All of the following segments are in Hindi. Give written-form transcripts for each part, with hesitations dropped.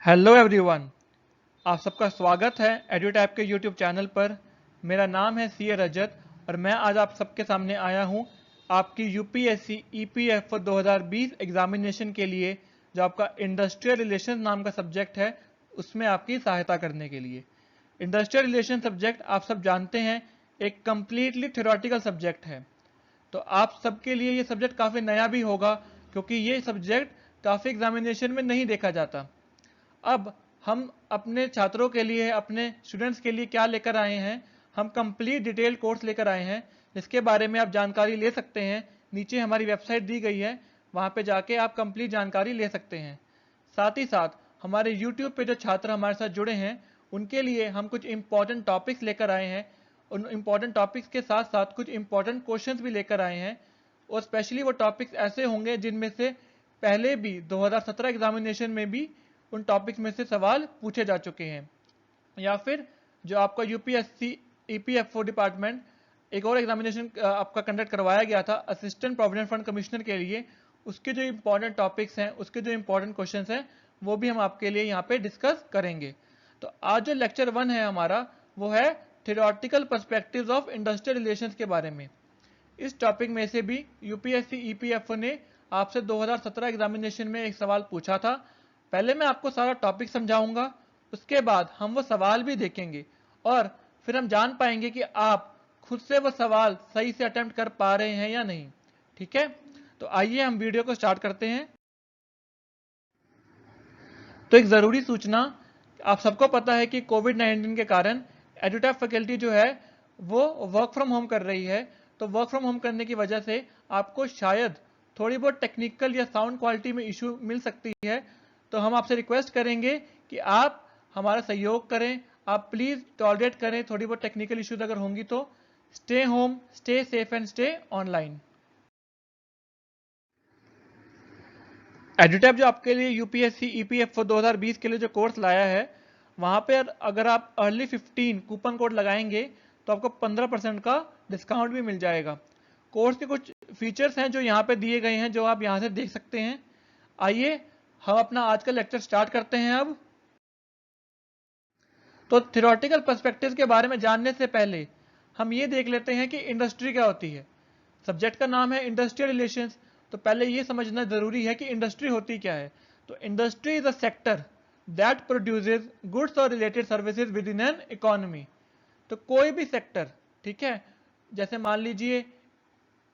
हेलो एवरीवन, आप सबका स्वागत है एड्यूटैप के यूट्यूब चैनल पर। मेरा नाम है सी ए रजत और मैं आज आप सबके सामने आया हूं आपकी यूपीएससी ईपीएफओ 2020 एग्जामिनेशन के लिए, जो आपका इंडस्ट्रियल रिलेशन नाम का सब्जेक्ट है, उसमें आपकी सहायता करने के लिए। इंडस्ट्रियल रिलेशन सब्जेक्ट आप सब जानते हैं एक कम्प्लीटली थ्योरेटिकल सब्जेक्ट है, तो आप सबके लिए ये सब्जेक्ट काफ़ी नया भी होगा क्योंकि ये सब्जेक्ट काफ़ी एग्जामिनेशन में नहीं देखा जाता। अब हम अपने छात्रों के लिए, अपने स्टूडेंट्स के लिए क्या लेकर आए हैं, हम कंप्लीट डिटेल कोर्स लेकर आए हैं जिसके बारे में आप जानकारी ले सकते हैं। नीचे हमारी वेबसाइट दी गई है, वहाँ पे जाके आप कंप्लीट जानकारी ले सकते हैं। साथ ही साथ हमारे यूट्यूब पे जो छात्र हमारे साथ जुड़े हैं उनके लिए हम कुछ इंपॉर्टेंट टॉपिक्स लेकर आए हैं। उन इंपॉर्टेंट टॉपिक्स के साथ साथ कुछ इंपॉर्टेंट क्वेश्चंस भी लेकर आए हैं, और स्पेशली वो टॉपिक्स ऐसे होंगे जिनमें से पहले भी 2017 एग्जामिनेशन में भी उन टॉपिक्स में से सवाल पूछे जा चुके हैं, या फिर जो आपका यूपीएससी ईपीएफओ डिपार्टमेंट एक और एग्जामिनेशन आपका कंडक्ट करवाया गया था असिस्टेंट प्रोविडेंट फंड कमिश्नर के लिए, उसके जो इंपॉर्टेंट टॉपिक्स हैं, उसके जो इंपॉर्टेंट क्वेश्चंस हैं, वो भी हम आपके लिए यहाँ पे डिस्कस करेंगे। तो आज जो लेक्चर 1 है हमारा, वो है theoretical perspectives of industrial relations के बारे में। इस टॉपिक में से भी यूपीएससी ईपीएफओ ने आपसे 2017 एग्जामिनेशन में एक सवाल पूछा था। पहले मैं आपको सारा टॉपिक समझाऊंगा, उसके बाद हम वो सवाल भी देखेंगे और फिर हम जान पाएंगे कि आप खुद से वो सवाल सही से अटेम्प्ट कर पा रहे हैं या नहीं। ठीक है, तो आइए हम वीडियो को स्टार्ट करते हैं। तो एक ज़रूरी सूचना, आप सबको पता है कि कोविड-19 के कारण एडुटैप फैकल्टी जो है वो वर्क फ्रॉम होम कर रही है। तो वर्क फ्रॉम होम करने की वजह से आपको शायद थोड़ी बहुत टेक्निकल या साउंड क्वालिटी में इशू मिल सकती है। तो हम आपसे रिक्वेस्ट करेंगे कि आप हमारा सहयोग करें, आप प्लीज़ टॉलरेट करें थोड़ी बहुत टेक्निकल इश्यूज अगर होंगी तो। Stay home, stay safe and stay online. एडुटैप जो आपके लिए यूपीएससी ईपीएफओ 2020 के लिए जो कोर्स लाया है, वहाँ पे अगर आप अर्ली 15 कूपन कोड लगाएंगे तो आपको 15% का डिस्काउंट भी मिल जाएगा। कोर्स के कुछ फीचर्स हैं जो यहाँ पे दिए गए हैं, जो आप यहाँ से देख सकते हैं। आइए हम अपना आज का लेक्चर स्टार्ट करते हैं। अब तो थ्योरेटिकल पर्सपेक्टिव के बारे में जानने से पहले हम ये देख लेते हैं कि इंडस्ट्री क्या होती है। सब्जेक्ट का नाम है इंडस्ट्रियल रिलेशंस, तो पहले ये समझना जरूरी है कि इंडस्ट्री होती क्या है। तो industry is a sector that produces goods और related services within an economy. तो कोई भी सेक्टर, ठीक है, जैसे मान लीजिए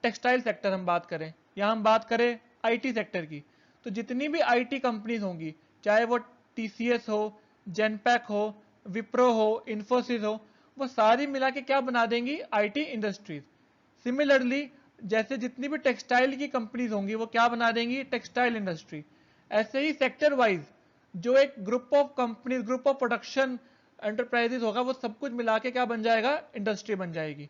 टेक्सटाइल सेक्टर हम बात करें, या हम बात करें आईटी सेक्टर की, तो जितनी भी आईटी कंपनीज होंगी, चाहे वो टीसीएस हो, जेनपैक हो, विप्रो हो, इन्फोसिस हो, वो सारी मिला के क्या बना देंगी, आईटी इंडस्ट्रीज। सिमिलरली जैसे जितनी भी टेक्सटाइल की कंपनीज होंगी वो क्या बना देंगी, टेक्सटाइल इंडस्ट्री। ऐसे ही सेक्टर वाइज जो एक group of companies, group of production enterprises होगा, वो सब कुछ मिला के क्या बन जाएगा, इंडस्ट्री बन जाएगी।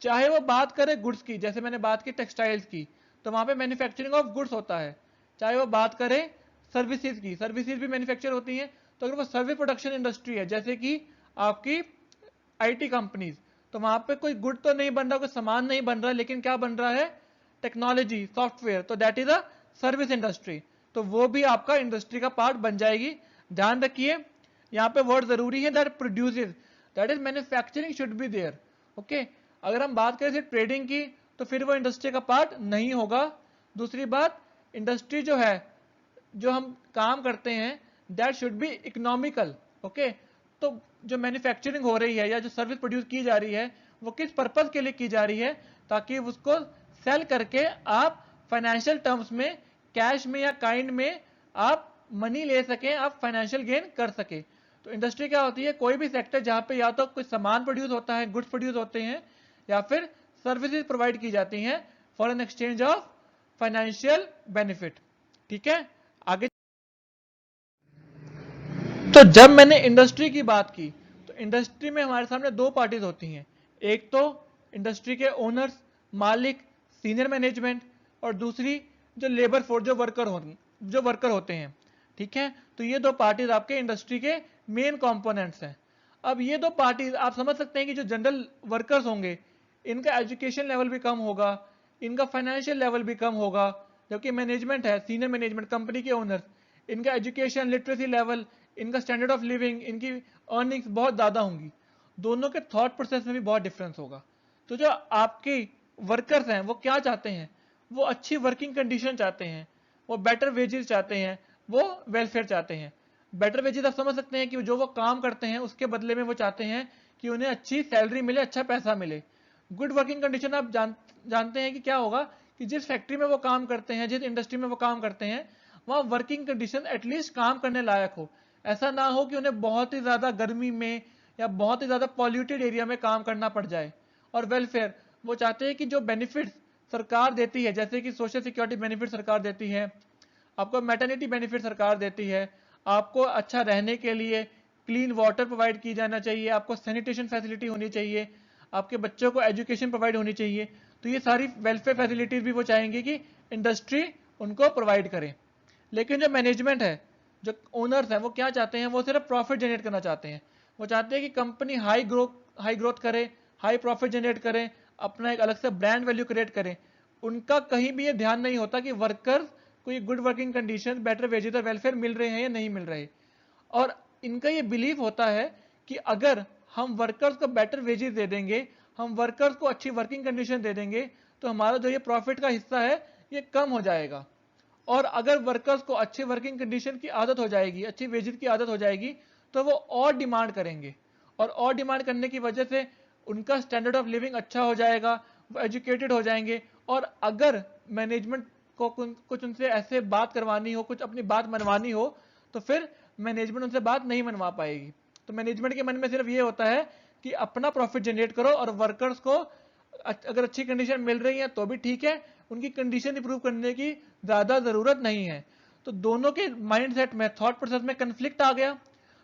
चाहे वो बात करें गुड्स की, जैसे मैंने बात की टेक्सटाइल्स की, तो वहां पे मैन्युफैक्चरिंग ऑफ गुड्स होता है। चाहे वो बात करें सर्विसेज की, सर्विसेज भी मैन्युफैक्चर होती हैं। तो अगर वो सर्विस प्रोडक्शन इंडस्ट्री है, जैसे कि आपकी आईटी कंपनीज, तो वहां पे कोई गुड तो नहीं बन रहा, कोई सामान नहीं बन रहा, लेकिन क्या बन रहा है, टेक्नोलॉजी, सॉफ्टवेयर, तो that is a service industry. तो वो भी आपका इंडस्ट्री का पार्ट बन जाएगी। ध्यान रखिए यहाँ पे वर्ड जरूरी है, that produces, that is manufacturing should be there. Okay, अगर हम बात करें सिर्फ ट्रेडिंग की तो फिर वो इंडस्ट्री का पार्ट नहीं होगा। दूसरी बात, इंडस्ट्री जो है, जो हम काम करते हैं, that should be economical. Okay, तो जो मैन्युफैक्चरिंग हो रही है या जो सर्विस प्रोड्यूस की जा रही है, वो किस पर्पज के लिए की जा रही है, ताकि उसको सेल करके आप फाइनेंशियल टर्म्स में, कैश में या काइंड में आप मनी ले सकें, आप फाइनेंशियल गेन कर सके। तो इंडस्ट्री क्या होती है, कोई भी सेक्टर जहां पे या तो कुछ सामान प्रोड्यूस होता है, गुड्स प्रोड्यूस होते हैं, या फिर सर्विसेज प्रोवाइड की जाती हैं for an exchange of financial benefit. ठीक है, आगे। तो जब मैंने इंडस्ट्री की बात की, तो इंडस्ट्री में हमारे सामने दो पार्टीज होती हैं। एक तो इंडस्ट्री के ओनर्स, मालिक, सीनियर मैनेजमेंट, और दूसरी जो लेबर फोर्स, जो वर्कर होते हैं। ठीक है, तो ये दो पार्टीज आपके इंडस्ट्री के मेन कंपोनेंट्स हैं। अब ये दो पार्टीज आप समझ सकते हैं कि जो जनरल वर्कर्स होंगे, इनका एजुकेशन लेवल भी कम होगा, इनका फाइनेंशियल लेवल भी कम होगा। जबकि मैनेजमेंट है, सीनियर मैनेजमेंट, कंपनी के ओनर्स, इनका एजुकेशन, लिटरेसी लेवल, इनका स्टैंडर्ड ऑफ लिविंग, इनकी अर्निंग्स बहुत ज़्यादा होंगी। दोनों के थॉट प्रोसेस में भी बहुत डिफरेंस होगा। तो जो आपके वर्कर्स हैं वो क्या चाहते हैं, वो अच्छी वर्किंग कंडीशन चाहते हैं, वो बेटर वेजेस चाहते हैं, वो वेलफेयर चाहते हैं। बेटर वेजेस आप समझ सकते हैं कि जो वो काम करते हैं उसके बदले में वो चाहते हैं कि उन्हें अच्छी सैलरी मिले, अच्छा पैसा मिले। गुड वर्किंग कंडीशन आप जानते हैं कि क्या होगा कि जिस फैक्ट्री में वो काम करते हैं, जिस इंडस्ट्री में वो काम करते हैं, वहाँ वर्किंग कंडीशन एटलीस्ट काम करने लायक हो। ऐसा ना हो कि उन्हें बहुत ही ज़्यादा गर्मी में या बहुत ही ज़्यादा पॉल्यूटेड एरिया में काम करना पड़ जाए। और वेलफेयर, वो चाहते हैं कि जो बेनिफिट्स सरकार देती है, जैसे कि सोशल सिक्योरिटी बेनिफिट सरकार देती है, आपको मैटरनिटी बेनिफिट सरकार देती है, आपको अच्छा रहने के लिए क्लीन वाटर प्रोवाइड की जाना चाहिए, आपको सैनिटेशन फैसिलिटी होनी चाहिए, आपके बच्चों को एजुकेशन प्रोवाइड होनी चाहिए। तो ये सारी वेलफेयर फैसिलिटीज भी वो चाहेंगे कि इंडस्ट्री उनको प्रोवाइड करे। लेकिन जो मैनेजमेंट है, जो ओनर्स हैं, वो क्या चाहते हैं, वो सिर्फ प्रॉफिट जनरेट करना चाहते हैं। वो चाहते हैं कि कंपनी हाई ग्रोथ करे, हाई प्रॉफिट जनरेट करें, अपना एक अलग से ब्रांड वैल्यू क्रिएट करें। उनका कहीं भी ये ध्यान नहीं होता कि वर्कर्स कोई good working condition, better wages और वेलफेयर मिल रहे हैं या नहीं मिल रहे। और इनका ये बिलीव होता है कि अगर हम वर्कर्स को बेटर वेजेस दे देंगे, हम वर्कर्स को अच्छी वर्किंग कंडीशन दे देंगे, तो हमारा जो ये प्रॉफिट का हिस्सा है ये कम हो जाएगा। और अगर वर्कर्स को अच्छी वर्किंग कंडीशन की आदत हो जाएगी, अच्छी वेजेस की आदत हो जाएगी, तो वो और डिमांड करेंगे, और डिमांड करने की वजह से उनका स्टैंडर्ड ऑफ लिविंग अच्छा हो जाएगा, वो एजुकेटेड हो जाएंगे। और अगर मैनेजमेंट को कुछ उनसे ऐसे बात करवानी हो, कुछ अपनी बात मनवानी हो, तो फिर मैनेजमेंट उनसे बात नहीं मनवा पाएगी। तो मैनेजमेंट के मन में सिर्फ ये होता है कि अपना प्रॉफिट जनरेट करो, और वर्कर्स को अगर अच्छी कंडीशन मिल रही है तो भी ठीक है, उनकी कंडीशन इंप्रूव करने की ज्यादा जरूरत नहीं है। तो दोनों के माइंडसेट में, थॉट प्रोसेस में कंफ्लिक्ट आ गया।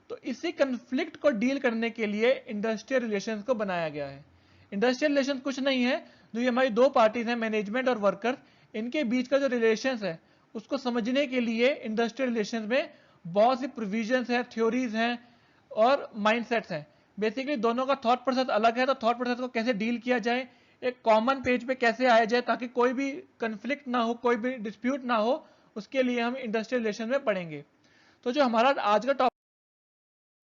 तो इसी कंफ्लिक्ट को डील करने के लिए इंडस्ट्रियल रिलेशंस को बनाया गया है। इंडस्ट्रियल रिलेशंस कुछ नहीं है, जो ये हमारी दो पार्टीज हैं, मैनेजमेंट और वर्कर्स, इनके बीच का जो रिलेशंस है उसको समझने के लिए इंडस्ट्रियल रिलेशंस में बहुत सी प्रोविजंस हैं, थ्योरीज हैं और माइंडसेट्स हैं। बेसिकली दोनों का थॉट प्रोसेस अलग है, तो थॉट प्रोसेस को कैसे डील किया जाए, एक कॉमन पेज पे कैसे आया जाए ताकि कोई भी कंफ्लिक्ट ना हो, कोई भी डिस्प्यूट ना हो, उसके लिए हम इंडस्ट्रियल रिलेशन में पढ़ेंगे। तो जो हमारा आज का topic,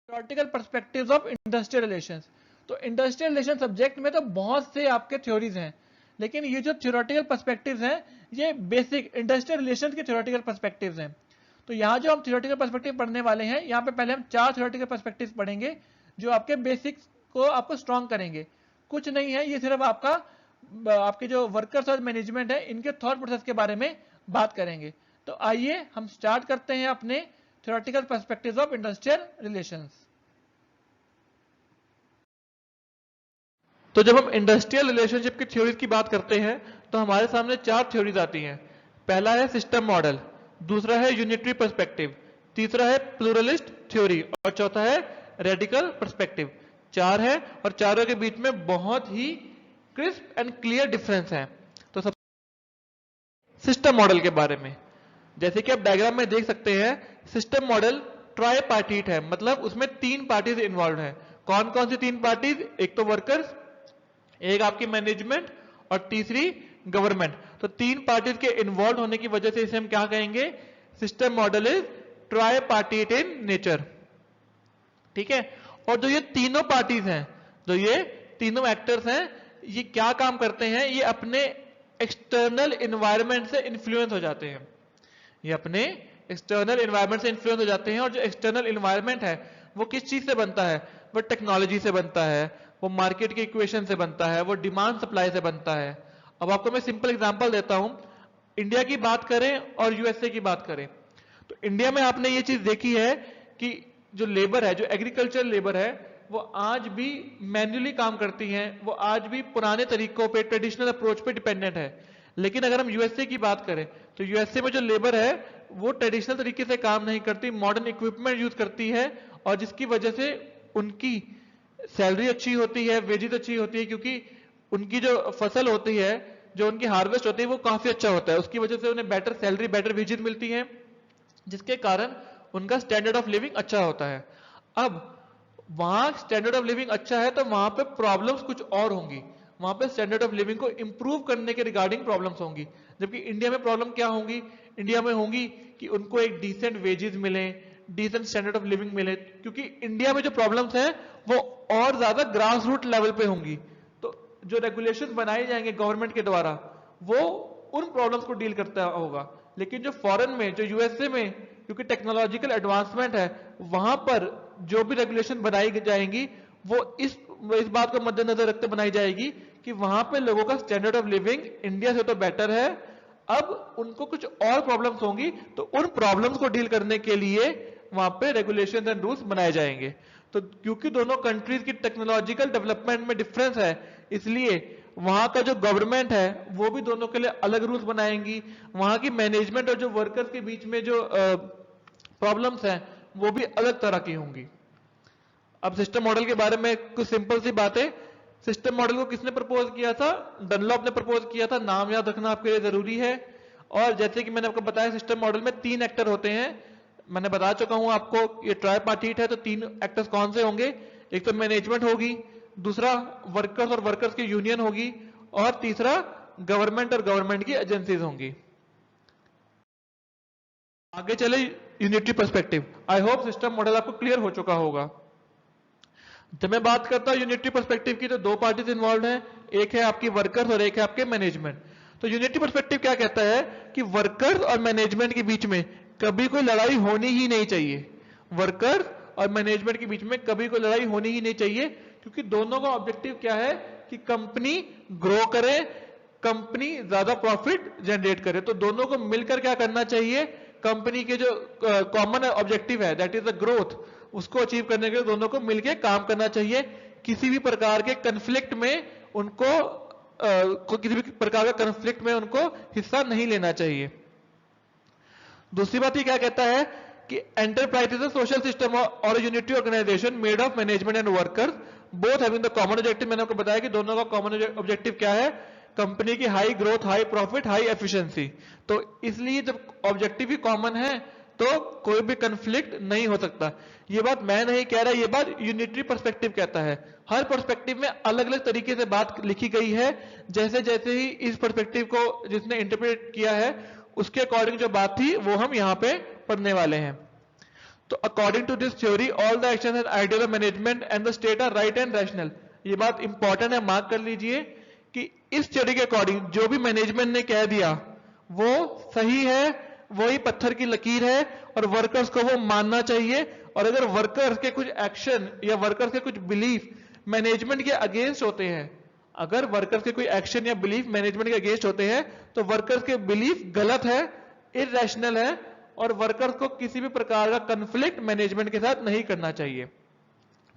theoretical perspectives of industrial relations. तो इंडस्ट्रियल रिलेशन सब्जेक्ट में तो बहुत से आपके थ्योरीज हैं, लेकिन ये जो थ्योरेटिकल पर्सपेक्टिव्स हैं, ये बेसिक इंडस्ट्रियल रिलेशन के थ्योरेटिकल पर्सपेक्टिव्स हैं। तो यहाँ जो हम थ्योरेटिकल पर्सपेक्टिव पढ़ने वाले हैं, यहाँ पे पहले हम 4 थ्योरेटिकल पर्सपेक्टिव्स पढ़ेंगे जो आपके बेसिक्स को आपको स्ट्रॉन्ग करेंगे। कुछ नहीं है, ये सिर्फ आपके जो वर्कर्स और मैनेजमेंट है, इनके थॉट प्रोसेस के बारे में बात करेंगे। तो आइए हम स्टार्ट करते हैं अपने theoretical perspectives of industrial relations. तो जब हम इंडस्ट्रियल रिलेशनशिप की थ्योरीज की बात करते हैं तो हमारे सामने 4 थ्योरीज आती हैं। पहला है सिस्टम मॉडल, दूसरा है यूनिटरी पर्सपेक्टिव, तीसरा है प्लूरलिस्ट थ्योरी और चौथा है रेडिकल पर्सपेक्टिव। 4 है और चारों के बीच में बहुत ही क्रिस्प एंड क्लियर डिफरेंस है। तो सब सिस्टम मॉडल के बारे में, जैसे कि आप डायग्राम में देख सकते हैं, सिस्टम मॉडल ट्राइपार्टीट है, मतलब उसमें 3 पार्टीज इन्वॉल्व हैं। कौन कौन सी 3 पार्टीज? एक तो वर्कर्स, एक आपकी मैनेजमेंट और तीसरी गवर्नमेंट। तो 3 पार्टीज के इन्वॉल्व होने की वजह से इसे हम क्या कहेंगे? System model is tripartite in nature. ठीक है। और जो ये तीनों पार्टीज हैं, जो ये तीनों एक्टर्स हैं, ये क्या काम करते हैं? ये अपने एक्सटर्नल एनवायरनमेंट से इन्फ्लुएंस हो जाते हैं। ये अपने एक्सटर्नल एनवायरनमेंट से इन्फ्लुएंस हो जाते हैं। और जो एक्सटर्नल एनवायरनमेंट है वो किस चीज से बनता है? वो टेक्नोलॉजी से बनता है, वो मार्केट के इक्वेशन से बनता है, वो डिमांड सप्लाई से बनता है। अब आपको मैं सिंपल एग्जांपल देता हूं। इंडिया की बात करें और यूएसए की बात करें, तो इंडिया में आपने ये चीज देखी है कि जो लेबर है, जो एग्रीकल्चर लेबर है, वो आज भी मैन्युअली काम करती है, वो आज भी पुराने तरीकों पे, ट्रेडिशनल अप्रोच पे डिपेंडेंट है। लेकिन अगर हम यूएसए की बात करें तो यूएसए में जो लेबर है वो ट्रेडिशनल तरीके से काम नहीं करती, मॉडर्न इक्विपमेंट यूज करती है, और जिसकी वजह से उनकी सैलरी अच्छी होती है, वेजेस अच्छी होती है, क्योंकि उनकी जो फसल होती है, जो उनकी हार्वेस्ट होती है, वो काफी अच्छा होता है। उसकी वजह से उन्हें बेटर सैलरी, बेटर वेजेस मिलती है, जिसके कारण उनका स्टैंडर्ड ऑफ लिविंग अच्छा होता है। अब वहां स्टैंडर्ड ऑफ लिविंग अच्छा है तो वहां पे प्रॉब्लम्स कुछ और होंगी, वहां पे स्टैंडर्ड ऑफ लिविंग को इंप्रूव करने के रिगार्डिंग प्रॉब्लम्स होंगी। जबकि इंडिया में प्रॉब्लम क्या होंगी? इंडिया में होंगी कि उनको एक डिसेंट वेजेस मिले, डिसेंट स्टैंडर्ड ऑफ लिविंग मिले, क्योंकि इंडिया में जो प्रॉब्लम्स हैं वो और ज्यादा ग्रास रूट लेवल पे होंगी। तो जो रेगुलेशंस बनाए जाएंगे गवर्नमेंट के द्वारा वो उन प्रॉब्लम्स को डील करता होगा। लेकिन जो फॉरेन में, जो यूएसए में, क्योंकि टेक्नोलॉजिकल एडवांसमेंट है, वहां पर जो भी रेगुलेशन बनाई जाएंगी वो इस बात को मद्देनजर रखते बनाई जाएगी कि वहां पे लोगों का स्टैंडर्ड ऑफ लिविंग इंडिया से तो बेटर है। अब उनको कुछ और प्रॉब्लम्स होंगी तो उन प्रॉब्लम्स को डील करने के लिए वहां पे रेगुलेशन एंड रूल्स बनाए जाएंगे। तो क्योंकि दोनों कंट्रीज की टेक्नोलॉजिकल डेवलपमेंट में डिफरेंस है, इसलिए वहां का जो गवर्नमेंट है वो भी दोनों के लिए अलग रूल्स बनाएंगी। वहां की मैनेजमेंट और जो वर्कर्स के बीच में जो प्रॉब्लम्स हैं वो भी अलग तरह की होंगी। अब सिस्टम मॉडल के बारे में कुछ सिंपल सी बातें। सिस्टम मॉडल को किसने प्रपोज किया था? डनलॉप ने प्रपोज किया था। नाम याद रखना आपके लिए जरूरी है। और जैसे कि मैंने आपको बताया सिस्टम मॉडल में 3 एक्टर होते हैं। मैंने बता चुका हूं आपको, ये ट्राइपार्टीट है। तो 3 एक्टर्स कौन से होंगे? एक तो मैनेजमेंट होगी, दूसरा वर्कर्स और वर्कर्स की यूनियन होगी, और तीसरा गवर्नमेंट और गवर्नमेंट की एजेंसीज होंगी। आगे चले unitary perspective. I hope system model आपको क्लियर हो चुका होगा। जब मैं बात करता हूं यूनिटरी पर्सपेक्टिव की तो 2 पार्टीज इन्वॉल्व हैं, एक है आपकी वर्कर्स और एक है आपके मैनेजमेंट। तो यूनिटरी पर्सपेक्टिव क्या कहता है कि वर्कर्स और मैनेजमेंट के बीच में कभी कोई लड़ाई होनी ही नहीं चाहिए। वर्कर्स और मैनेजमेंट के बीच में कभी कोई लड़ाई होनी ही नहीं चाहिए, क्योंकि दोनों का ऑब्जेक्टिव क्या है कि कंपनी ग्रो करे, कंपनी ज्यादा प्रॉफिट जनरेट करे। तो दोनों को मिलकर क्या करना चाहिए? कंपनी के जो कॉमन ऑब्जेक्टिव है दैट इज द ग्रोथ, उसको अचीव करने के लिए दोनों को मिलकर काम करना चाहिए। किसी भी प्रकार के कंफ्लिक्ट में उनको किसी भी प्रकार का कंफ्लिक्ट में उनको हिस्सा नहीं लेना चाहिए। दूसरी बात ये क्या कहता है कि enterprise is a social system और unitary organisation made of management and workers both having the common objective. मैंने आपको बताया कि दोनों का कॉमन ऑब्जेक्टिव क्या है? कंपनी की high growth, high profit, high efficiency. तो इसलिए जब ऑब्जेक्टिव ही कॉमन है तो कोई भी कंफ्लिक्ट नहीं हो सकता। ये बात मैं नहीं कह रहा, ये बात यूनिटरी पर्सपेक्टिव कहता है। हर पर्सपेक्टिव में अलग अलग तरीके से बात लिखी गई है। जैसे जैसे ही इस पर्सपेक्टिव को जिसने इंटरप्रेट किया है उसके अकॉर्डिंग जो बात थी वो हम यहाँ पे पढ़ने वाले हैं। तो according to this theory all the action and ideal of management and the state are right and rational. ये बात इंपॉर्टेंट है, मार्क कर लीजिए कि इस थ्योरी के अकॉर्डिंग जो भी मैनेजमेंट ने कह दिया वो सही है, वही पत्थर की लकीर है और वर्कर्स को वो मानना चाहिए। और अगर वर्कर्स के कुछ एक्शन या वर्कर्स के कुछ बिलीफ मैनेजमेंट के अगेंस्ट होते हैं, अगर वर्कर्स के कोई एक्शन या बिलीफ मैनेजमेंट के अगेंस्ट होते हैं तो वर्कर्स के बिलीफ गलत है, इररेशनल है, और वर्कर्स को किसी भी प्रकार का कंफ्लिक्ट मैनेजमेंट के साथ नहीं करना चाहिए।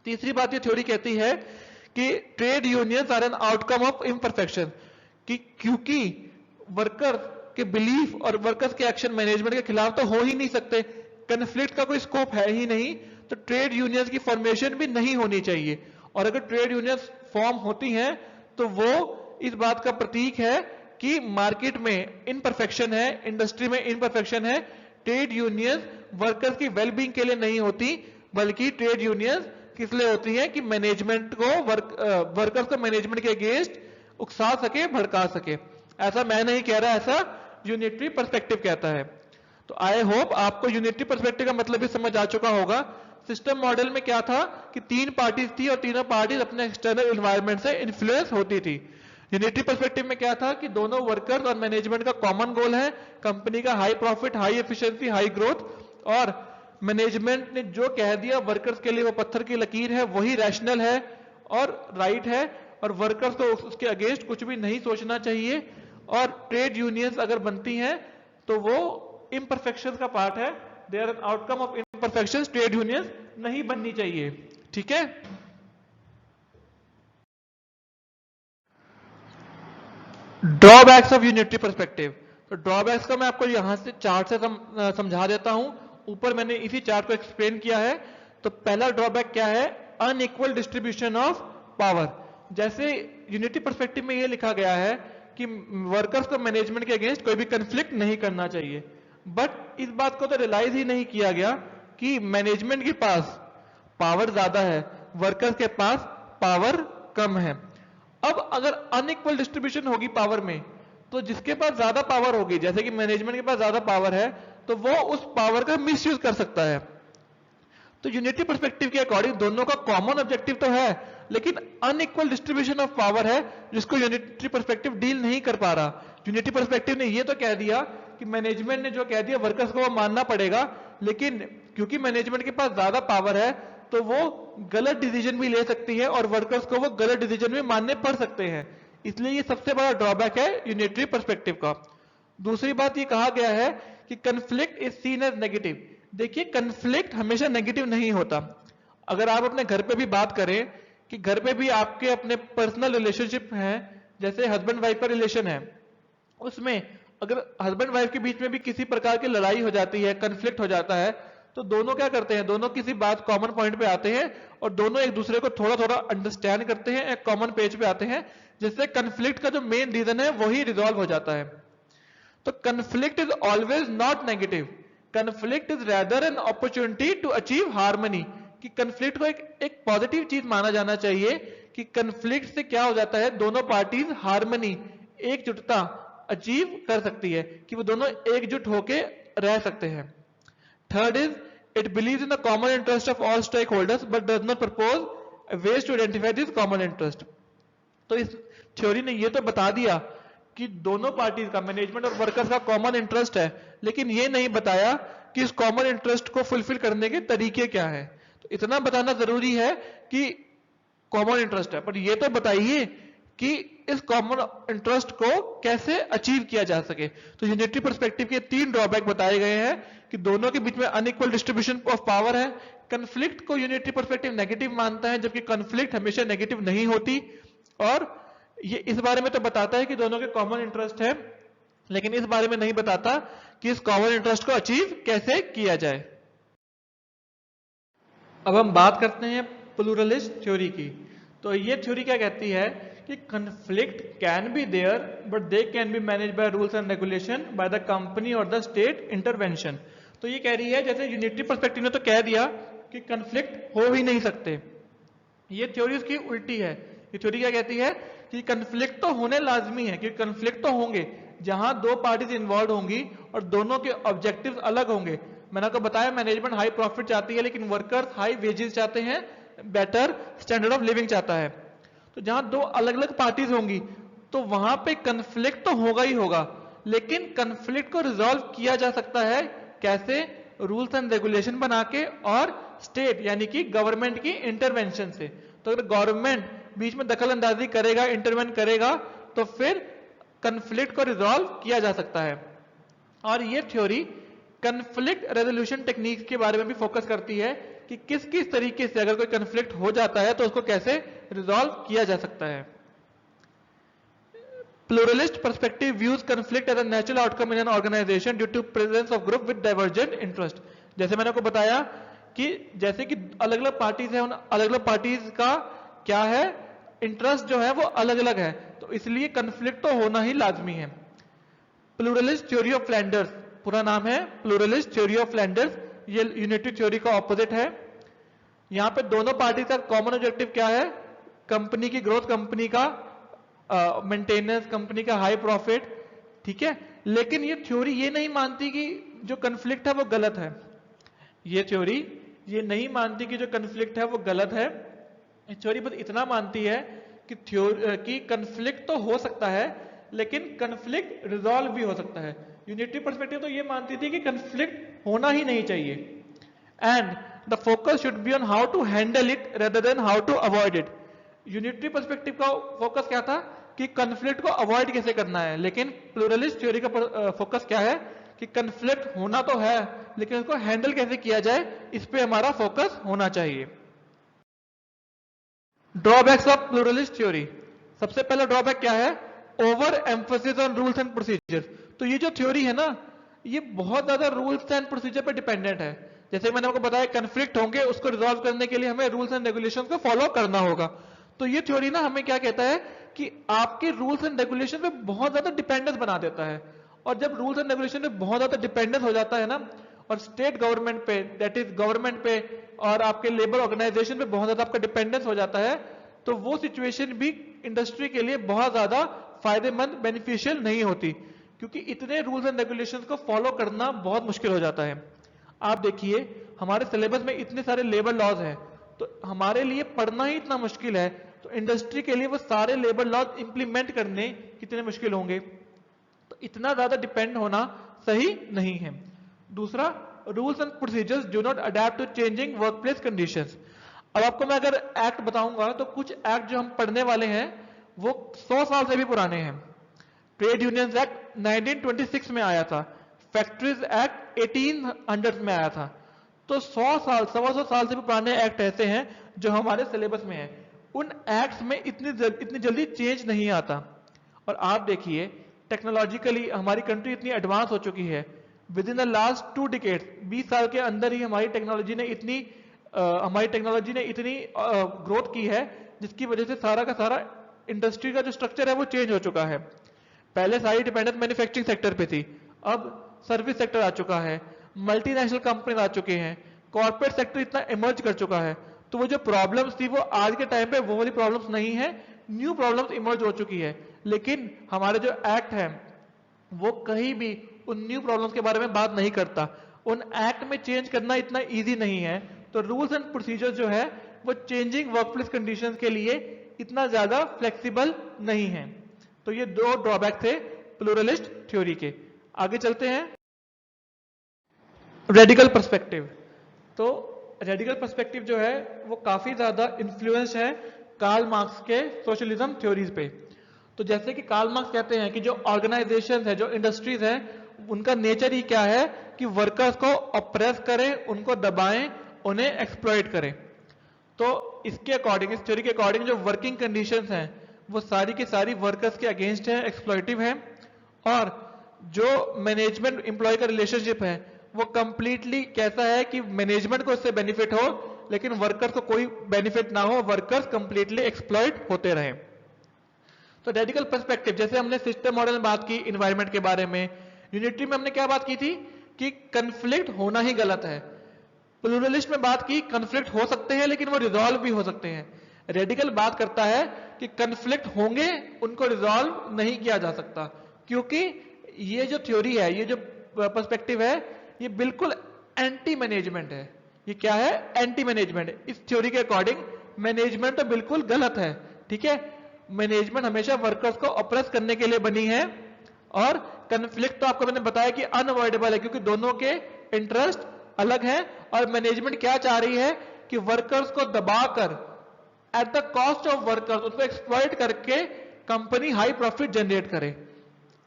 तीसरी बात ये थ्योरी कहती है कि trade unions are an outcome of imperfection, कि क्योंकि वर्कर्स के बिलीफ और वर्कर्स के एक्शन मैनेजमेंट के खिलाफ तो हो ही नहीं सकते, कन्फ्लिक्ट का कोई स्कोप है ही नहीं, तो ट्रेड यूनियंस की फॉर्मेशन भी नहीं होनी चाहिए। और अगर ट्रेड यूनियंस फॉर्म होती हैं तो वो इस बात का प्रतीक है कि मार्केट में इनपरफेक्शन है, इंडस्ट्री में इनपरफेक्शन है। ट्रेड यूनियंस वर्कर्स की वेलबींग के लिए नहीं होती, बल्कि ट्रेड यूनियंस किस लिए होती हैं कि मैनेजमेंट को वर्कर्स को मैनेजमेंट के अगेंस्ट उकसा सके, भड़का सके। ऐसा मैं नहीं कह रहा, ऐसा यूनिटरी पर्सपेक्टिव कहता है। तो आई होप आपको यूनिटरी पर्सपेक्टिव का मतलब भी समझ आ चुका होगा। सिस्टम मॉडल में क्या था कि 3 पार्टीज थी और तीनों पार्टीज अपने एक्सटर्नल एनवायरनमेंट से इन्फ्लुएंस होती थी। यूनिटरी पर्सपेक्टिव में क्या था कि दोनों वर्कर्स और मैनेजमेंट का कॉमन गोल है कंपनी का high profit, high efficiency, high growth, और मैनेजमेंट ने जो कह दिया वर्कर्स के लिए वो पत्थर की लकीर है, वही रैशनल है और राइट है, और वर्कर्स को उसके अगेंस्ट कुछ भी नहीं सोचना चाहिए। और ट्रेड यूनियंस अगर बनती हैं तो वो इम्परफेक्शन का पार्ट है, they are an outcome of imperfection. Trade unions नहीं बननी चाहिए, ठीक है। Drawbacks of unitary perspective. तो ड्रॉबैक्स का मैं आपको यहां से चार्ट से समझा देता हूं। ऊपर मैंने इसी चार्ट को एक्सप्लेन किया है। तो पहला ड्रॉबैक क्या है? Unequal distribution of power. जैसे यूनिटरी पर्सपेक्टिव में यह लिखा गया है कि वर्कर्स को मैनेजमेंट के अगेंस्ट कोई भी कंफ्लिक्ट नहीं करना चाहिए, बट इस बात को तो रियलाइज ही नहीं किया गया कि मैनेजमेंट के पास पावर ज्यादा है, वर्कर्स के पास पावर कम है। अब अगर अनइक्वल डिस्ट्रीब्यूशन होगी पावर में, तो जिसके पास ज्यादा पावर होगी, जैसे कि मैनेजमेंट के पास ज्यादा पावर है, तो वो उस पावर का मिसयूज कर सकता है। तो यूनिटरी पर्सपेक्टिव के अकॉर्डिंग दोनों का कॉमन ऑब्जेक्टिव तो है, लेकिन अनइक्वल डिस्ट्रीब्यूशन ऑफ पावर है जिसको यूनिटरी पर्सपेक्टिव डील नहीं कर पा रहा। यूनिटरी पर्सपेक्टिव ने ये तो कह दिया कि मैनेजमेंट ने जो कह दिया वर्कर्स को वो मानना पड़ेगा, लेकिन क्योंकि मैनेजमेंट के पास ज्यादा पावर है तो वो गलत डिसीजन भी ले सकती है और वर्कर्स को वो गलत डिसीजन भी मानने पड़ सकते हैं। इसलिए ये सबसे बड़ा ड्रॉबैक है यूनिटरी पर्सपेक्टिव का। दूसरी बात ये कहा गया है कि conflict is seen as negative. देखिए कंफ्लिक्ट हमेशा नेगेटिव नहीं होता। अगर आप अपने घर पे भी बात करें कि घर पे भी आपके अपने पर्सनल रिलेशनशिप हैं, जैसे हस्बैंड वाइफ का रिलेशन है, उसमें अगर हस्बैंड वाइफ के बीच में भी किसी प्रकार की लड़ाई हो जाती है, कंफ्लिक्ट हो जाता है, तो दोनों क्या करते हैं, दोनों किसी बात कॉमन पॉइंट पे आते हैं और दोनों एक दूसरे को थोड़ा थोड़ा अंडरस्टैंड करते हैं, एक कॉमन पेज पे आते हैं, जिससे कंफ्लिक्ट का जो मेन रीजन है वही रिजॉल्व हो जाता है। तो conflict is always not negative, conflict is rather an opportunity to achieve harmony. कि कंफ्लिक्ट को एक पॉजिटिव चीज माना जाना चाहिए कि कंफ्लिक्ट से क्या हो जाता है, दोनों पार्टीज हार्मनी, एकजुटता अचीव कर सकती है, कि वो दोनों एकजुट होके रह सकते हैं। Third is it believes in the common interest of all stakeholders but does not propose ways to identify this common interest. तो इस थ्योरी ने ये तो बता दिया कि दोनों पार्टीज का, मैनेजमेंट और वर्कर्स का कॉमन इंटरेस्ट है, लेकिन ये नहीं बताया कि इस कॉमन इंटरेस्ट को फुलफिल करने के तरीके क्या है। तो इतना बताना जरूरी है कि कॉमन इंटरेस्ट है, पर ये तो बताइए कि इस कॉमन इंटरेस्ट को कैसे अचीव किया जा सके। तो यूनिटरी पर्सपेक्टिव के 3 ड्रॉबैक बताए गए हैं कि दोनों के बीच में अनइक्वल डिस्ट्रीब्यूशन ऑफ पावर है, कंफ्लिक्ट को यूनिटरी पर्सपेक्टिव नेगेटिव मानता है जबकि कंफ्लिक्ट हमेशा नेगेटिव नहीं होती, और ये इस बारे में तो बताता है कि दोनों के कॉमन इंटरेस्ट है, लेकिन इस बारे में नहीं बताता कि इस कॉमन इंटरेस्ट को अचीव कैसे किया जाए। अब हम बात करते हैं प्लूरलिस्ट थ्योरी की। तो ये थ्योरी क्या कहती है कि conflict can be there but they can be manage by rules and regulation by the company और द स्टेट इंटरवेंशन। तो ये कह रही है, जैसे यूनिटरी पर्सपेक्टिव ने तो कह दिया कि कंफ्लिक्ट हो ही नहीं सकते, ये थ्योरी उसकी उल्टी है। ये थ्योरी क्या कहती है कि कंफ्लिक्ट तो होने लाजमी है, क्योंकि कंफ्लिक्ट तो होंगे जहां 2 पार्टीज इन्वॉल्व होंगी और दोनों के ऑब्जेक्टिव्स अलग होंगे। मैंने आपको बताया मैनेजमेंट हाई प्रॉफिट चाहती है, लेकिन वर्कर्स हाई वेजेस चाहते हैं, बेटर स्टैंडर्ड ऑफ लिविंग चाहता है। तो जहां 2 अलग अलग पार्टीज होंगी तो वहां पे कंफ्लिक्ट तो होगा ही होगा, लेकिन कंफ्लिक्ट को रिजॉल्व किया जा सकता है कैसे, रूल्स एंड रेगुलेशन बना के और स्टेट यानी कि गवर्नमेंट की इंटरवेंशन से। तो अगर गवर्नमेंट बीच में दखल अंदाजी करेगा, इंटरवेंट करेगा, तो फिर कंफ्लिक्ट को रिजॉल्व किया जा सकता है। और ये थ्योरी कंफ्लिक्ट रेजोल्यूशन टेक्निक्स के बारे में भी फोकस करती है कि किस किस तरीके से अगर कोई कंफ्लिक्ट हो जाता है तो उसको कैसे रिजॉल्व किया जा सकता है। Pluralist perspective views conflict as a natural outcome in an organisation due to presence of group with divergent interest. जैसे मैंने आपको बताया कि जैसे कि अलग अलग पार्टीज है, उन अलग अलग पार्टीज का क्या है, इंटरेस्ट जो है वो अलग अलग है, तो इसलिए कंफ्लिक्ट तो होना ही लाजमी है। प्लूरलिस्ट थ्योरी ऑफ फ्लैंडर्स, पूरा नाम है प्लूरलिस्ट थ्योरी ऑफ फ्लैंडर्स, ये यूनिटरी थ्योरी का ऑपोजिट है। यहां पे दोनों पार्टी का कॉमन ऑब्जेक्टिव क्या है, कंपनी की ग्रोथ, कंपनी का मेंटेनेंस, कंपनी का हाई प्रॉफिट, ठीक है। लेकिन ये थ्योरी ये नहीं मानती कि जो कंफ्लिक्ट है वो गलत है। ये थ्योरी ये नहीं मानती कि जो कंफ्लिक्ट है वो गलत है। थ्योरी बस इतना मानती है कि कंफ्लिक्ट तो हो सकता है, लेकिन कंफ्लिक्ट रिजॉल्व भी हो सकता है। यूनिटरी पर्सपेक्टिव तो ये मानती थी कि कंफ्लिक्ट होना ही नहीं चाहिए, and the focus should be on how to handle it rather than how to avoid it. Unitary perspective का फोकस क्या था कि कंफ्लिक्ट को अवॉइड कैसे करना है, लेकिन प्लूरलिस्ट थ्योरी का फोकस क्या है कि कंफ्लिक्ट होना तो है, लेकिन उसको हैंडल कैसे किया जाए, इस पे हमारा फोकस होना चाहिए। Drawbacks of pluralist theory. सबसे पहला ड्रॉबैक क्या है, over emphasis on rules and procedure. तो ये जो थ्योरी है ना, ये बहुत ज्यादा रूल्स एंड प्रोसीजर पे डिपेंडेंट है। जैसे मैंने आपको बताया कंफ्लिक्ट होंगे, उसको रिजॉल्व करने के लिए हमें रूल्स एंड रेगुलेशंस को फॉलो करना होगा। तो ये थ्योरी ना हमें क्या कहता है कि आपके रूल्स एंड रेगुलेशन पे बहुत ज्यादा डिपेंडेंस बना देता है, और जब रूल्स एंड रेगुलेशन पे बहुत ज्यादा डिपेंडेंस हो जाता है ना, और स्टेट गवर्नमेंट पे, दैट इज गवर्नमेंट पे और आपके लेबर ऑर्गेनाइजेशन पे बहुत ज्यादा आपका डिपेंडेंस हो जाता है, तो वो सिचुएशन भी इंडस्ट्री के लिए बहुत ज्यादा फायदेमंद, बेनिफिशियल नहीं होती, क्योंकि इतने रूल्स एंड रेगुलेशंस को फॉलो करना बहुत मुश्किल हो जाता है। आप देखिए हमारे सिलेबस में इतने सारे लेबर लॉज हैं, तो हमारे लिए पढ़ना ही इतना मुश्किल है, तो इंडस्ट्री के लिए वो सारे लेबर लॉज इंप्लीमेंट करने कितने मुश्किल होंगे। तो इतना ज्यादा डिपेंड होना सही नहीं है। दूसरा, rules and procedures do not adapt to changing workplace conditions. अब आपको मैं अगर एक्ट बताऊंगा तो कुछ एक्ट जो हम पढ़ने वाले हैं वो 100 साल से भी पुराने हैं। ट्रेड यूनियंस एक्ट 1926 में आया था, फैक्ट्रीज एक्ट 1800 में आया था। तो 100 साल, 125 साल से भी पुराने एक्ट ऐसे हैं जो हमारे सिलेबस में है। उन एक्ट्स में इतनी जल्दी चेंज नहीं आता। और आप देखिए टेक्नोलॉजिकली हमारी कंट्री इतनी एडवांस हो चुकी है, with in the last 2 decades, 20 साल के अंदर ही हमारी टेक्नोलॉजी ने इतनी ग्रोथ की है, जिसकी वजह से सारा का सारा इंडस्ट्री का जो स्ट्रक्चर है वो चेंज हो चुका है। पहले सारी डिपेंडेंस मैन्युफैक्चरिंग सेक्टर पे थी, अब सर्विस सेक्टर आ चुका है, मल्टीनेशनल कंपनी आ चुके हैं, कॉर्पोरेट सेक्टर इतना इमर्ज कर चुका है। तो वो जो प्रॉब्लम्स थी वो आज के टाइम पे वो वाली प्रॉब्लम्स नहीं है, न्यू प्रॉब्लम्स इमर्ज हो चुकी है। लेकिन हमारे जो एक्ट है वो कहीं भी उन न्यू प्रॉब्लम्स के बारे में बात नहीं करता। उन एक्ट में चेंज करना इतना इजी नहीं है। तो रूल्स एंड प्रोसीजर जो है वो चेंजिंग वर्कप्लेस कंडीशंस के लिए इतना ज्यादा फ्लेक्सिबल नहीं है। तो ये 2 ड्रॉबैक थे प्लूरलिस्ट थ्योरी के। आगे चलते हैं, रेडिकल पर्सपेक्टिव। तो रेडिकल पर्सपेक्टिव जो है वो काफी ज्यादा इन्फ्लुएंस है कार्ल मार्क्स के सोशलिज्म थ्योरीज पे। तो जैसे कि कार्ल मार्क्स कहते हैं कि जो ऑर्गेनाइजेशन है, जो इंडस्ट्रीज है, उनका नेचर ही क्या है कि वर्कर्स को ऑप्रेस करें, उनको दबाएं, उन्हें एक्सप्लॉइट करें। तो इसके अकॉर्डिंग, इस थ्योरी के अकॉर्डिंग जो वर्किंग कंडीशंस हैं वो सारी की सारी वर्कर्स के अगेंस्ट है, एक्सप्लॉइटिव है। और जो मैनेजमेंट एम्प्लॉय का रिलेशनशिप है वो कंप्लीटली कैसा है कि मैनेजमेंट को इससे बेनिफिट हो लेकिन वर्कर्स को कोई बेनिफिट ना हो, वर्कर्स कंप्लीटली एक्सप्लॉइट होते रहें। तो रेडिकल पर्सपेक्टिव, जैसे हमने सिस्टम मॉडल में बात की एनवायरनमेंट के बारे में, यूनिटरी में हमने क्या बात की थी कि कन्फ्लिक्ट होना ही गलत है। प्लूरलिस्ट में बात की कन्फ्लिक्ट हो सकते हैं लेकिन वो रिजॉल्व भी हो सकते हैं। रेडिकल बात करता है कि कन्फ्लिक्ट होंगे, उनको रिजॉल्व नहीं किया जा सकता, क्योंकि ये जो थ्योरी है, ये जो पर्सपेक्टिव है, ये बिल्कुल एंटी मैनेजमेंट है। ये क्या है? Anti management. इस थ्योरी के अकॉर्डिंग मैनेजमेंट तो बिल्कुल गलत है, ठीक है। मैनेजमेंट हमेशा वर्कर्स को ऑप्रेस करने के लिए बनी है, और कन्फ्लिक्ट तो आपको मैंने बताया कि अनअवॉइडेबल है, क्योंकि दोनों के इंटरेस्ट अलग है। और मैनेजमेंट क्या चाह रही है कि वर्कर्स को दबाकर at the cost of workers, उनको एक्सप्लॉइट करके कंपनी हाई प्रॉफिट जनरेट करे।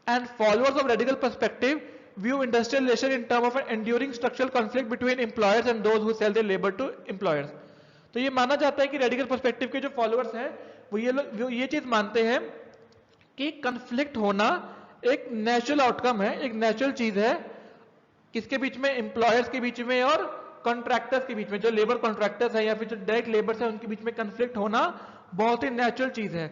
And followers of radical perspective view industrial relation in term of an enduring structural conflict between employers and those who sell their labour to employers. तो ये माना जाता है कि रेडिकल पर्सपेक्टिव के जो फॉलोअर्स हैं वो ये चीज मानते हैं कि कन्फ्लिक्ट होना एक नेचुरल आउटकम है, एक नेचुरल चीज है। किसके बीच में? एम्प्लॉयर्स के बीच में और कॉन्ट्रैक्टर्स के बीच में। जो लेबर कॉन्ट्रैक्टर्स है या फिर जो डायरेक्ट लेबर्स है उनके बीच में कन्फ्लिक्ट होना बहुत ही नेचुरल चीज है।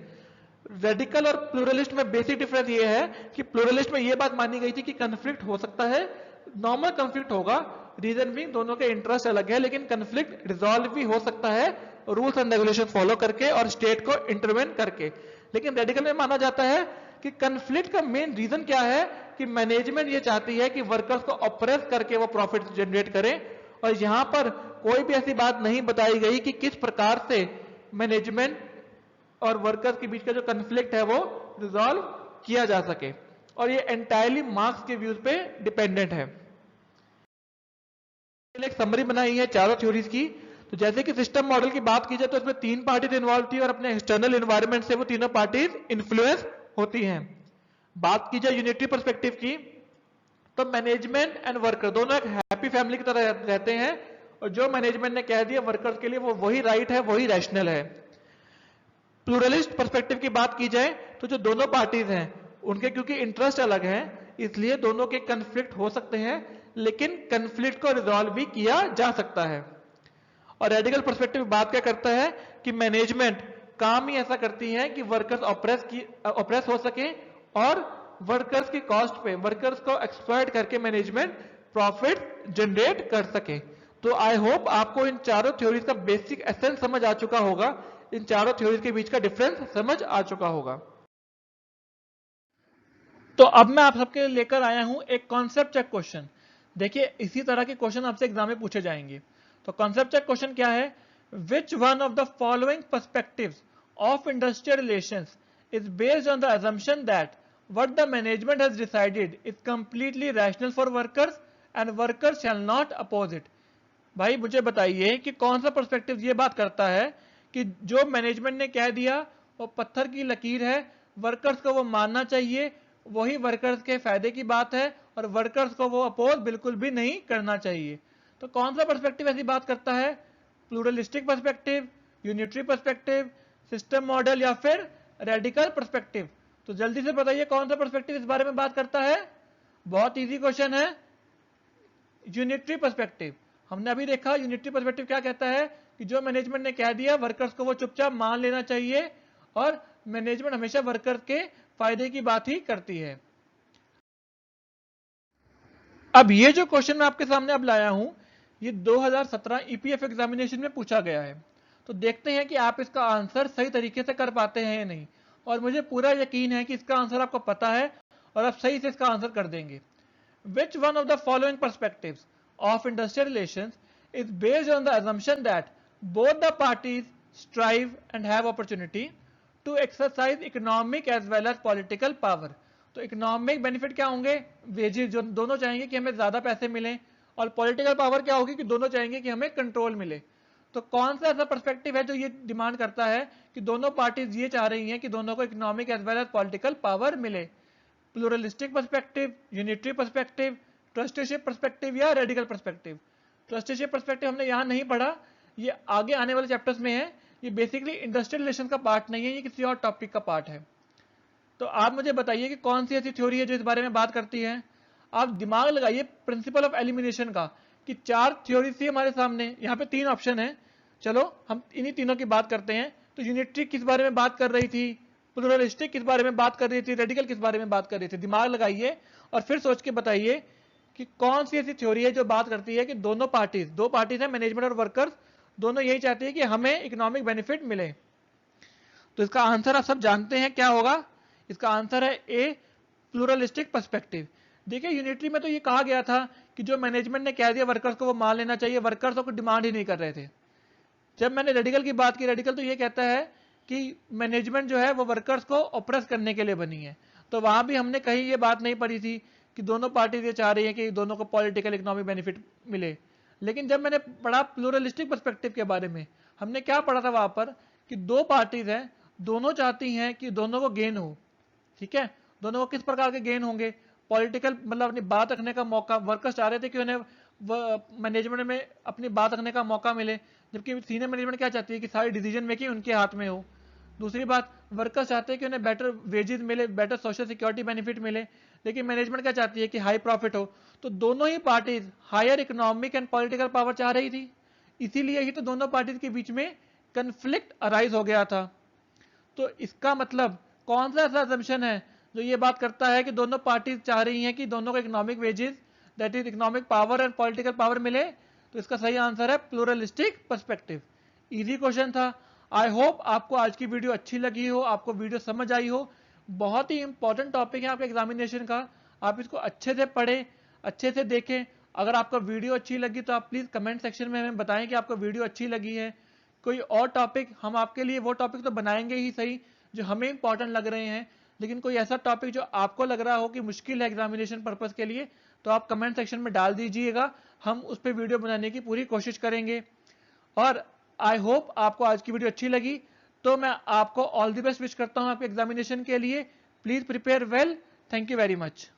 रेडिकल और प्लूरलिस्ट में बेसिक डिफरेंस ये है कि प्लूरलिस्ट में ये बात मानी गई थी कि कन्फ्लिक्ट हो सकता है, नॉर्मल कन्फ्लिक्ट होगा, रीजन भी दोनों के इंटरेस्ट अलग है, लेकिन कन्फ्लिक्ट रिजॉल्व भी हो सकता है रूल्स एंड रेगुलेशन फॉलो करके और स्टेट को इंटरवेन करके। लेकिन रेडिकल में माना जाता है कि कन्फ्लिक्ट का मेन रीजन क्या है कि मैनेजमेंट ये चाहती है कि वर्कर्स को ऑप्रेस करके वो प्रॉफिट जनरेट करें, और यहां पर कोई भी ऐसी बात नहीं बताई गई कि किस प्रकार से मैनेजमेंट और वर्कर्स के बीच का जो कन्फ्लिक्ट है वो रिजॉल्व किया जा सके। और ये एंटायरली मार्क्स के व्यूज पे डिपेंडेंट है। एक समरी बनाई है चारों थ्योरीज की। तो जैसे कि सिस्टम मॉडल की बात की जाए तो इसमें 3 पार्टीज इन्वॉल्व थी और अपने एक्सटर्नल एनवायरनमेंट से वो तीनों पार्टीज इन्फ्लुएंस होती हैं। बात की जाए यूनिटरी पर्सपेक्टिव की, तो मैनेजमेंट एंड वर्कर दोनों एक हैप्पी फैमिली की तरह रहते हैं, और जो मैनेजमेंट ने कह दिया वर्कर्स के लिए वो वही राइट है, वही रैशनल है। प्लूरलिस्ट पर्सपेक्टिव की बात की जाए तो जो दोनों पार्टीज हैं उनके क्योंकि इंटरेस्ट अलग है, इसलिए दोनों के कन्फ्लिक्ट हो सकते हैं, लेकिन कन्फ्लिक्ट को रिजॉल्व भी किया जा सकता है। और रेडिकल पर्सपेक्टिव बात क्या करता है कि मैनेजमेंट काम ही ऐसा करती है कि वर्कर्स ऑप्रेस हो सके, और वर्कर्स की कॉस्ट पे वर्कर्स को एक्सप्लॉइट करके मैनेजमेंट प्रॉफिट जनरेट कर सके। तो आई होप आपको इन चारों थ्योरीज का बेसिक एसेंस समझ आ चुका होगा, इन चारों थ्योरीज के बीच का डिफरेंस समझ आ चुका होगा। तो अब मैं आप सबके लेकर आया हूं एक कॉन्सेप्ट चेक क्वेश्चन। देखिए इसी तरह के क्वेश्चन आपसे एग्जाम में पूछे जाएंगे। तो कॉन्सेप्ट चेक क्वेश्चन क्या है, which one of the following perspectives of industrial relations is based on the assumption that what the management has decided is completely rational for workers and workers shall not oppose it। भाई मुझे बताइए कि कौन सा पर्सपेक्टिव ये बात करता है कि जो मैनेजमेंट ने कह दिया वो पत्थर की लकीर है, वर्कर्स को वो मानना चाहिए, वही वर्कर्स के फायदे की बात है और वर्कर्स को वो अपोज बिल्कुल भी नहीं करना चाहिए। तो कौन सा पर्सपेक्टिव ऐसी बात करता है, pluralistic perspective, unitary perspective, system model या फिर रेडिकल पर्सपेक्टिव? तो जल्दी से बताइए कौन सा पर्सपेक्टिव इस बारे में बात करता है। बहुत इजी क्वेश्चन है, यूनिटरी पर्सपेक्टिव। हमने अभी देखा यूनिटरी पर्सपेक्टिव क्या कहता है कि जो मैनेजमेंट ने कह दिया वर्कर्स को वो चुपचाप मान लेना चाहिए और मैनेजमेंट हमेशा वर्कर्स के फायदे की बात ही करती है। अब ये जो क्वेश्चन मैं आपके सामने अब लाया हूं ये 2017 ईपीएफ एग्जामिनेशन में पूछा गया है। तो देखते हैं कि आप इसका आंसर सही तरीके से कर पाते हैं या नहीं, और मुझे पूरा यकीन है कि इसका आंसर आपको पता है और आप सही से इसका आंसर कर देंगे। Which one of the following perspectives of industrial relations is based on the assumption that both the parties strive and have opportunity to exercise economic as well as political power? तो इकोनॉमिक बेनिफिट क्या होंगे, वेजेस, जो दोनों चाहेंगे कि हमें ज्यादा पैसे मिले, और पॉलिटिकल पावर क्या होगी कि दोनों चाहेंगे कि हमें कंट्रोल मिले। तो कौन सा ऐसा पर्सपेक्टिव है जो ये डिमांड करता है कि दोनों पार्टीज ये चाह रही हैं कि दोनों को economic as well as political power मिले? Pluralistic perspective, unitary perspective, trusteeship perspective या रेडिकल पर्सपेक्टिव? ट्रस्टीशिप पर्सपेक्टिव हमने यहाँ नहीं पढ़ा, ये आगे आने वाले चैप्टर्स में है। ये बेसिकली इंडस्ट्रियल रिलेशन का पार्ट नहीं है, ये किसी और टॉपिक का पार्ट है। तो आप मुझे बताइए कि कौन सी ऐसी थ्योरी है जो इस बारे में बात करती है। आप दिमाग लगाइए प्रिंसिपल ऑफ एलिमिनेशन का कि 4 थ्योरी थी हमारे सामने, यहाँ पे 3 ऑप्शन है। चलो हम इन्हीं तीनों की बात करते हैं। तो यूनिटरी किस बारे में बात कर रही थी, प्लूरलिस्टिक किस बारे में बात कर रही थी, रेडिकल किस बारे में बात कर रही थी? दिमाग लगाइए और फिर सोच के बताइए कि कौन सी ऐसी थ्योरी है जो बात करती है कि दोनों पार्टीज, 2 पार्टीज है मैनेजमेंट और वर्कर्स, दोनों यही चाहते हैं कि हमें इकोनॉमिक बेनिफिट मिले। तो इसका आंसर आप सब जानते हैं क्या होगा, इसका आंसर है ए, प्लूरलिस्टिक पर्सपेक्टिव। देखिए यूनिटरी में तो ये कहा गया था कि जो मैनेजमेंट ने कह दिया वर्कर्स को वो मान लेना चाहिए, वर्कर्स को डिमांड ही नहीं कर रहे थे। जब मैंने रेडिकल की बात की, रेडिकल तो ये कहता है कि मैनेजमेंट जो है वो वर्कर्स को ऑप्रेस करने के लिए बनी है। तो वहां भी हमने कहीं ये बात नहीं पढ़ी थी कि दोनों पार्टीज ये चाह रही है कि दोनों को पॉलिटिकल इकोनॉमिक बेनिफिट मिले। लेकिन जब मैंने पढ़ा प्लूरलिस्टिक पर्सपेक्टिव के बारे में, हमने क्या पढ़ा था वहां पर कि 2 पार्टीज हैं, दोनों चाहती हैं कि दोनों को गेन हो। ठीक है, दोनों को किस प्रकार के गेन होंगे, पॉलिटिकल, मतलब अपनी बात रखने का मौका। वर्कर्स चाह रहे थे कि उन्हें मैनेजमेंट में अपनी बात रखने का मौका मिले, जबकि सीनियर मैनेजमेंट क्या चाहती है कि सारी डिसीजन मेकिंग उनके हाथ में हो। दूसरी बात, वर्कर्स चाहते हैं कि उन्हें बेटर वेजेस मिले, बेटर सोशल सिक्योरिटी बेनिफिट मिले, लेकिन मैनेजमेंट क्या चाहती है कि हाई प्रॉफिट हो। तो दोनों ही parties higher economic and political power चाह रही थी, इसीलिए ही तो दोनों पार्टीज के बीच में कंफ्लिक्ट अराइज हो गया था। तो इसका मतलब कौन सा ऐसा असम्पशन है जो ये बात करता है कि दोनों पार्टीज चाह रही हैं कि दोनों को economic wages, that is economic power and political power मिले? तो इसका सही आंसर है प्लूरलिस्टिक पर्सपेक्टिव। इजी क्वेश्चन था। आई होप आपको आज की वीडियो अच्छी लगी हो, आपको वीडियो समझ आई हो। बहुत ही इंपॉर्टेंट टॉपिक है आपके एग्जामिनेशन का, आप इसको अच्छे से पढ़ें, अच्छे से देखें। अगर आपको वीडियो अच्छी लगी तो आप प्लीज कमेंट सेक्शन में हमें बताएं कि आपको वीडियो अच्छी लगी है। कोई और टॉपिक हम आपके लिए वो टॉपिक तो बनाएंगे ही सही जो हमें इंपॉर्टेंट लग रहे हैं, लेकिन कोई ऐसा टॉपिक जो आपको लग रहा हो कि मुश्किल है एग्जामिनेशन पर्पस के लिए, तो आप कमेंट सेक्शन में डाल दीजिएगा, हम उस पर वीडियो बनाने की पूरी कोशिश करेंगे। और आई होप आपको आज की वीडियो अच्छी लगी, तो मैं आपको ऑल द बेस्ट विश करता हूं आपके एग्जामिनेशन के लिए। Please prepare well. Thank you very much.